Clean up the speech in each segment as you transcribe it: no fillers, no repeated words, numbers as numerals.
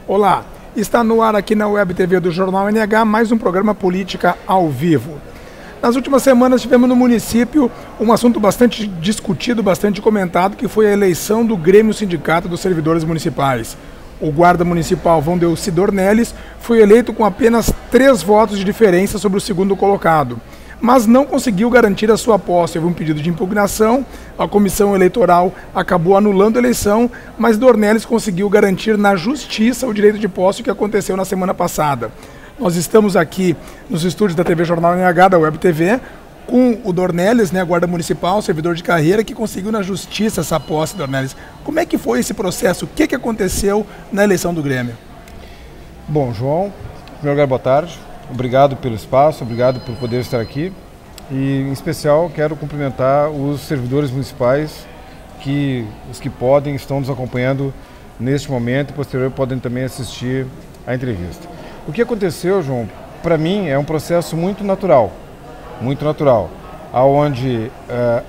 Olá, está no ar aqui na Web TV do Jornal NH mais um programa Política ao Vivo. Nas últimas semanas tivemos no município um assunto bastante discutido, bastante comentado, que foi a eleição do Grêmio Sindicato dos Servidores Municipais. O guarda municipal Vandelci Dornelles foi eleito com apenas 3 votos de diferença sobre o segundo colocado, mas não conseguiu garantir a sua posse. Houve um pedido de impugnação, a comissão eleitoral acabou anulando a eleição, mas Dornelles conseguiu garantir na justiça o direito de posse, que aconteceu na semana passada. Nós estamos aqui nos estúdios da TV Jornal NH, da Web TV, com o Dornelles, guarda municipal, servidor de carreira, que conseguiu na justiça essa posse, Dornelles. Como é que foi esse processo? O que aconteceu na eleição do Grêmio? Bom, João, em primeiro lugar, boa tarde. Obrigado pelo espaço, obrigado por poder estar aqui. E, em especial, quero cumprimentar os servidores municipais os que podem, estão nos acompanhando neste momento e, posterior, podem também assistir à entrevista. O que aconteceu, João, para mim é um processo muito natural, onde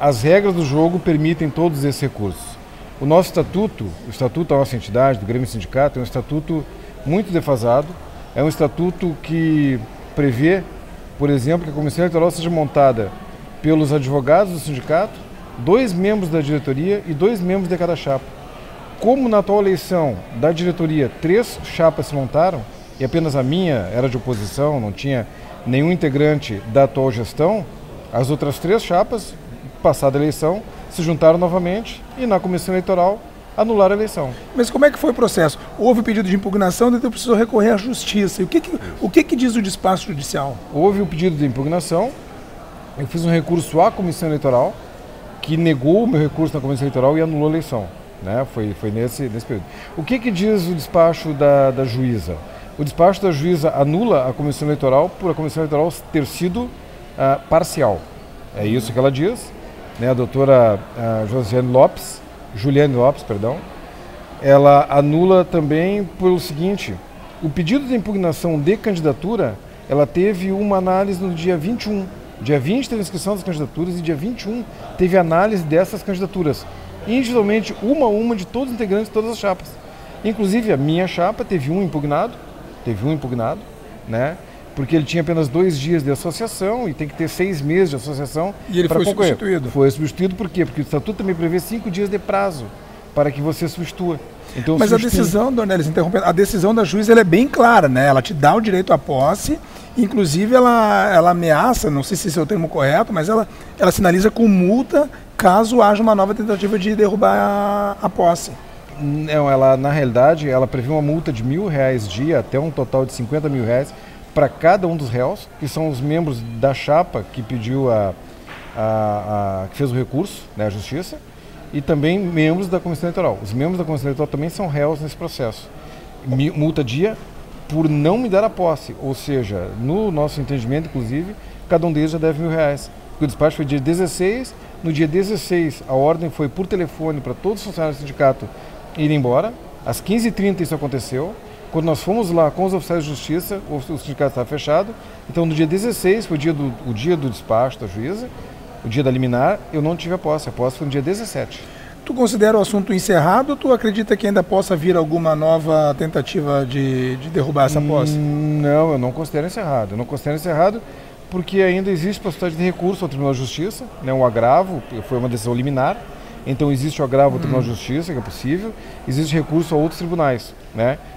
as regras do jogo permitem todos esses recursos. O nosso estatuto, o estatuto da nossa entidade, do Grêmio Sindicato, é um estatuto muito defasado. É um estatuto que prevê, por exemplo, que a comissão eleitoral seja montada pelos advogados do sindicato, 2 membros da diretoria e 2 membros de cada chapa. Como na atual eleição da diretoria 3 chapas se montaram, e apenas a minha era de oposição, não tinha nenhum integrante da atual gestão, as outras 3 chapas, passada a eleição, se juntaram novamente e na comissão eleitoral anular a eleição. Mas como é que foi o processo? Houve pedido de impugnação, então precisou recorrer à justiça. E o que diz o despacho judicial? Houve o pedido de impugnação, eu fiz um recurso à comissão eleitoral, que negou o meu recurso na comissão eleitoral e anulou a eleição. Foi nesse período. O que diz o despacho da juíza? O despacho da juíza anula a comissão eleitoral por a comissão eleitoral ter sido parcial. É isso que ela diz. A doutora Juliane Lopes, ela anula também pelo seguinte: o pedido de impugnação de candidatura, ela teve uma análise no dia 21. Dia 20 teve a inscrição das candidaturas e dia 21 teve análise dessas candidaturas. Individualmente, uma a uma de todos os integrantes de todas as chapas. Inclusive a minha chapa teve um impugnado, porque ele tinha apenas 2 dias de associação e tem que ter 6 meses de associação. E ele foi substituído? Foi substituído por quê? Porque o estatuto também prevê 5 dias de prazo para que você substitua. Então, mas a decisão, Dornelles, interrompendo, a decisão da juíza ela é bem clara, Ela te dá o direito à posse, inclusive ela ameaça, não sei se esse é o termo correto, mas ela sinaliza com multa caso haja uma nova tentativa de derrubar a posse. Não, ela, na realidade, ela prevê uma multa de R$1.000 dia até um total de R$50 mil para cada um dos réus, que são os membros da chapa que pediu que fez o recurso, à justiça, e também membros da comissão eleitoral. Os membros da comissão eleitoral também são réus nesse processo. Multa dia por não me dar a posse, ou seja, no nosso entendimento, inclusive, cada um deles já deve R$1.000. O despacho foi dia 16, no dia 16 a ordem foi por telefone para todos os funcionários do sindicato irem embora. Às 15h30 isso aconteceu. Quando nós fomos lá com os oficiais de justiça, o sindicato estava fechado. Então, no dia 16, foi o dia do despacho da juíza, o dia da liminar, eu não tive a posse foi no dia 17. Tu considera o assunto encerrado ou tu acredita que ainda possa vir alguma nova tentativa de derrubar essa posse? Não, eu não considero encerrado. Eu não considero encerrado porque ainda existe possibilidade de recurso ao Tribunal de Justiça, um agravo, foi uma decisão liminar. Então existe o agravo ao Tribunal de Justiça, que é possível, existe recurso a outros tribunais,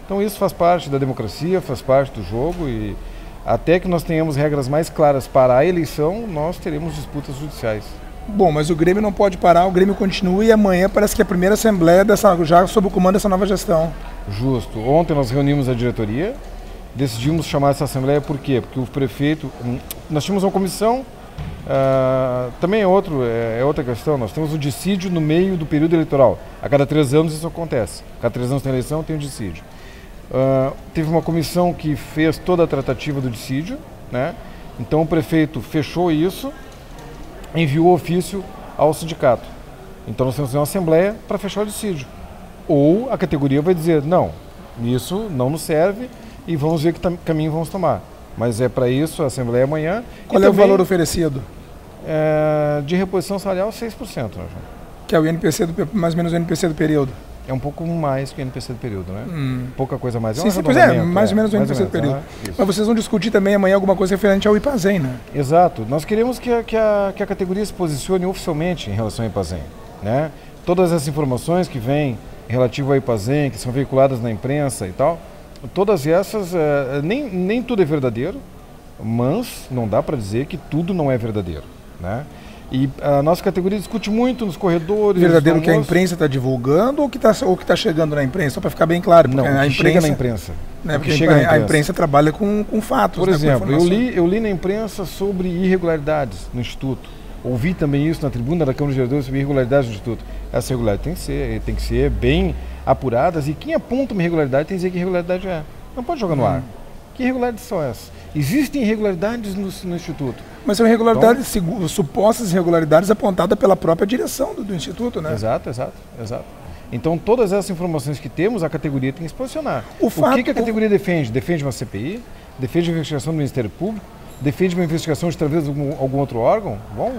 Então isso faz parte da democracia, faz parte do jogo e até que nós tenhamos regras mais claras para a eleição, nós teremos disputas judiciais. Bom, mas o Grêmio não pode parar, o Grêmio continua e amanhã parece que é a primeira assembleia já sob o comando dessa nova gestão. Justo. Ontem nós reunimos a diretoria, decidimos chamar essa assembleia por quê? Porque o prefeito, nós tínhamos uma comissão. Também é outra questão, nós temos o dissídio no meio do período eleitoral. A cada 3 anos isso acontece. A cada 3 anos tem eleição, tem o dissídio. Teve uma comissão que fez toda a tratativa do dissídio, Então o prefeito fechou isso, enviou ofício ao sindicato. Então nós temos uma assembleia para fechar o dissídio. Ou a categoria vai dizer, não, isso não nos serve e vamos ver que caminho vamos tomar. Mas é para isso a Assembleia amanhã. Qual é o valor oferecido? De reposição salarial, 6%, né, João? Que é o INPC mais ou menos o INPC do período. É um pouco mais que o INPC do período, né? Pouca coisa mais. Sim, pois é, mais ou menos o INPC do período. Mas vocês vão discutir também amanhã alguma coisa referente ao IPAZEM, né? Exato. Nós queremos que a categoria se posicione oficialmente em relação ao IPAZEM, né? Todas as informações que vêm relativo ao IPAZEM, que são veiculadas na imprensa e tal, todas essas, nem tudo é verdadeiro, mas não dá para dizer que tudo não é verdadeiro, né? E a nossa categoria discute muito nos corredores. Verdadeiro que a imprensa está divulgando ou que está chegando na imprensa? Só para ficar bem claro. Não, a imprensa, chega na imprensa. Né, porque a imprensa trabalha com fatos. Por exemplo, eu li na imprensa sobre irregularidades no Instituto. Ouvi também isso na tribuna da Câmara de Vereadores sobre irregularidades do Instituto. Essas irregularidades tem que ser bem apuradas, e quem aponta uma irregularidade tem que dizer que irregularidade é. Não pode jogar no ar. Que irregularidades são essas? Existem irregularidades no Instituto. Mas são irregularidades, então, supostas irregularidades apontadas pela própria direção do Instituto, né? Exato. Então, todas essas informações que temos, a categoria tem que se posicionar. O que a categoria defende? Defende uma CPI? Defende a investigação do Ministério Público? Defende uma investigação de talvez algum outro órgão? Bom,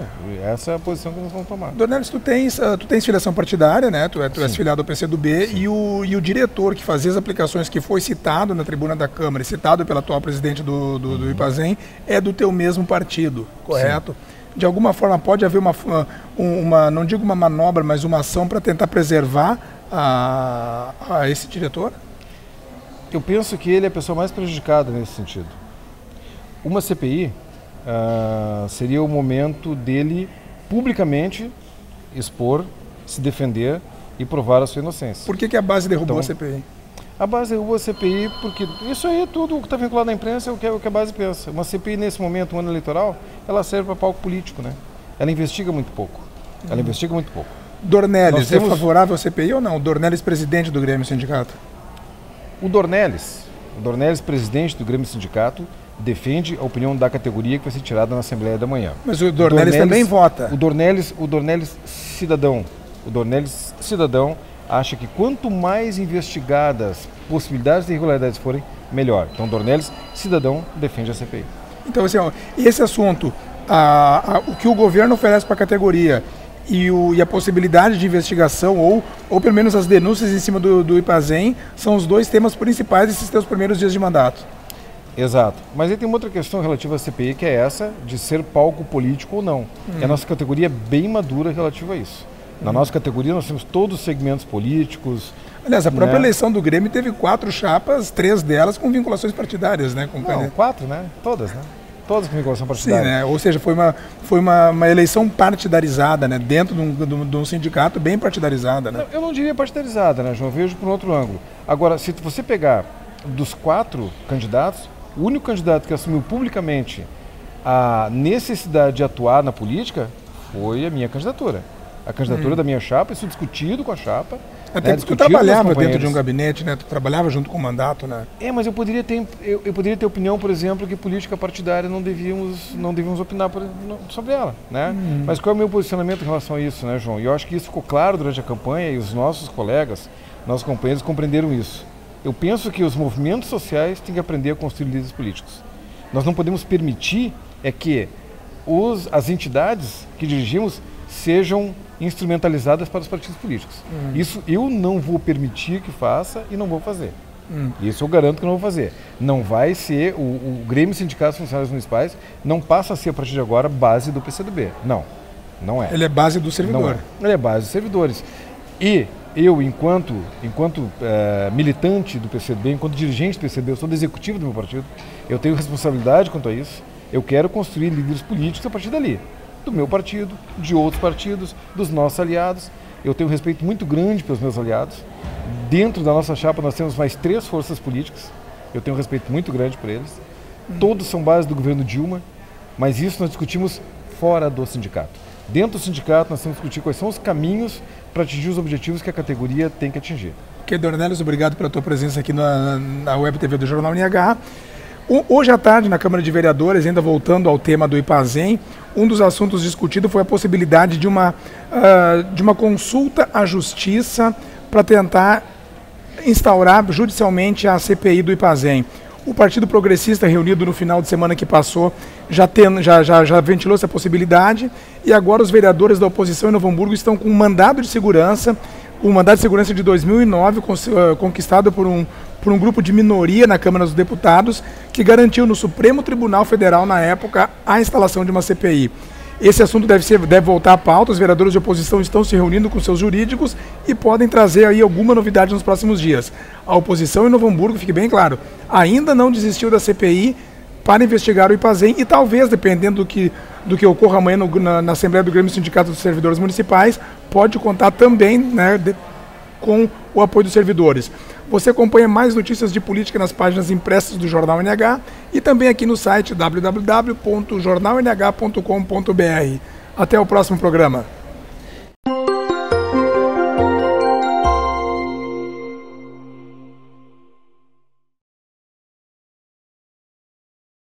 essa é a posição que nós vamos tomar. Dornelles, tu tens filiação partidária, né? Tu és filiado ao PCdoB, e o diretor que fazia as aplicações, que foi citado na tribuna da Câmara e citado pela atual presidente do IPAZEM, é do teu mesmo partido, correto? Sim. De alguma forma pode haver não digo uma manobra, mas uma ação para tentar preservar a esse diretor? Eu penso que ele é a pessoa mais prejudicada nesse sentido. Uma CPI seria o momento dele publicamente expor, se defender e provar a sua inocência. Por que a base derrubou a CPI? A base derrubou a CPI porque isso aí é tudo o que está vinculado à imprensa, é o que a base pensa. Uma CPI nesse momento, um ano eleitoral, ela serve para palco político, né? Ela investiga muito pouco. Dornelles, é favorável à CPI ou não? O Dornelles, presidente do Grêmio Sindicato. O Dornelles, presidente do Grêmio Sindicato, defende a opinião da categoria que vai ser tirada na Assembleia da manhã. Mas o Dornelles também vota. O Dornelles cidadão acha que quanto mais investigadas possibilidades de irregularidades forem, melhor. Então, Dornelles cidadão defende a CPI. Então, assim, esse assunto, o que o governo oferece para a categoria e a possibilidade de investigação, ou pelo menos as denúncias em cima do IPAZEM, são os dois temas principais desses teus primeiros dias de mandato. Exato. Mas aí tem uma outra questão relativa à CPI, que é essa de ser palco político ou não. E a nossa categoria é bem madura relativa a isso. Na nossa categoria nós temos todos os segmentos políticos. Aliás, a própria eleição do Grêmio teve 4 chapas, 3 delas com vinculações partidárias, né? Não, 4, né? Todas, né? Todas com vinculação partidária. Sim, né? Ou seja, foi uma eleição partidarizada, né? Dentro de um sindicato bem partidarizada, né? Não, eu não diria partidarizada, né, João? Vejo por um outro ângulo. Agora, se você pegar dos 4 candidatos, o único candidato que assumiu publicamente a necessidade de atuar na política foi a minha candidatura. A candidatura da minha chapa, isso discutido com a chapa. Até que tu trabalhava dentro de um gabinete, né? Tu trabalhava junto com o mandato, né? Mas eu poderia ter opinião, por exemplo, que política partidária não devíamos opinar sobre ela, né? Mas qual é o meu posicionamento em relação a isso, né, João? E eu acho que isso ficou claro durante a campanha e os nossos colegas, nossos companheiros compreenderam isso. Eu penso que os movimentos sociais têm que aprender a construir líderes políticos. Nós não podemos permitir que as entidades que dirigimos sejam instrumentalizadas para os partidos políticos. Isso eu não vou permitir que faça e não vou fazer. Isso eu garanto que não vou fazer. Não vai ser, o Grêmio Sindicato dos Funcionários Municipais não passa a ser, a partir de agora, base do PCdoB. Não é. Ele é base do servidor. Ele é base dos servidores. E eu, enquanto militante do PCdoB, enquanto dirigente do PCdoB, eu sou do executivo do meu partido, eu tenho responsabilidade quanto a isso. Eu quero construir líderes políticos a partir dali. Do meu partido, de outros partidos, dos nossos aliados. Eu tenho um respeito muito grande pelos meus aliados. Dentro da nossa chapa nós temos mais 3 forças políticas. Eu tenho um respeito muito grande por eles. Todos são base do governo Dilma, mas isso nós discutimos fora do sindicato. Dentro do sindicato nós temos que discutir quais são os caminhos para atingir os objetivos que a categoria tem que atingir. Ok, Dornelles, obrigado pela tua presença aqui na Web TV do Jornal NH. Hoje à tarde, na Câmara de Vereadores, ainda voltando ao tema do IPAZEM, um dos assuntos discutidos foi a possibilidade de uma consulta à Justiça para tentar instaurar judicialmente a CPI do IPAZEM. O Partido Progressista, reunido no final de semana que passou, já ventilou essa possibilidade, e agora os vereadores da oposição em Novo Hamburgo estão com um mandado de segurança, de 2009, conquistado por um grupo de minoria na Câmara dos Deputados, que garantiu no Supremo Tribunal Federal, na época, a instalação de uma CPI. Esse assunto deve voltar à pauta. Os vereadores de oposição estão se reunindo com seus jurídicos e podem trazer aí alguma novidade nos próximos dias. A oposição em Novo Hamburgo, fique bem claro, ainda não desistiu da CPI para investigar o IPAZEM e talvez, dependendo do que ocorra amanhã na Assembleia do Grêmio Sindicato dos Servidores Municipais, pode contar também, né, com o apoio dos servidores. Você acompanha mais notícias de política nas páginas impressas do Jornal NH e também aqui no site www.jornalnh.com.br. Até o próximo programa.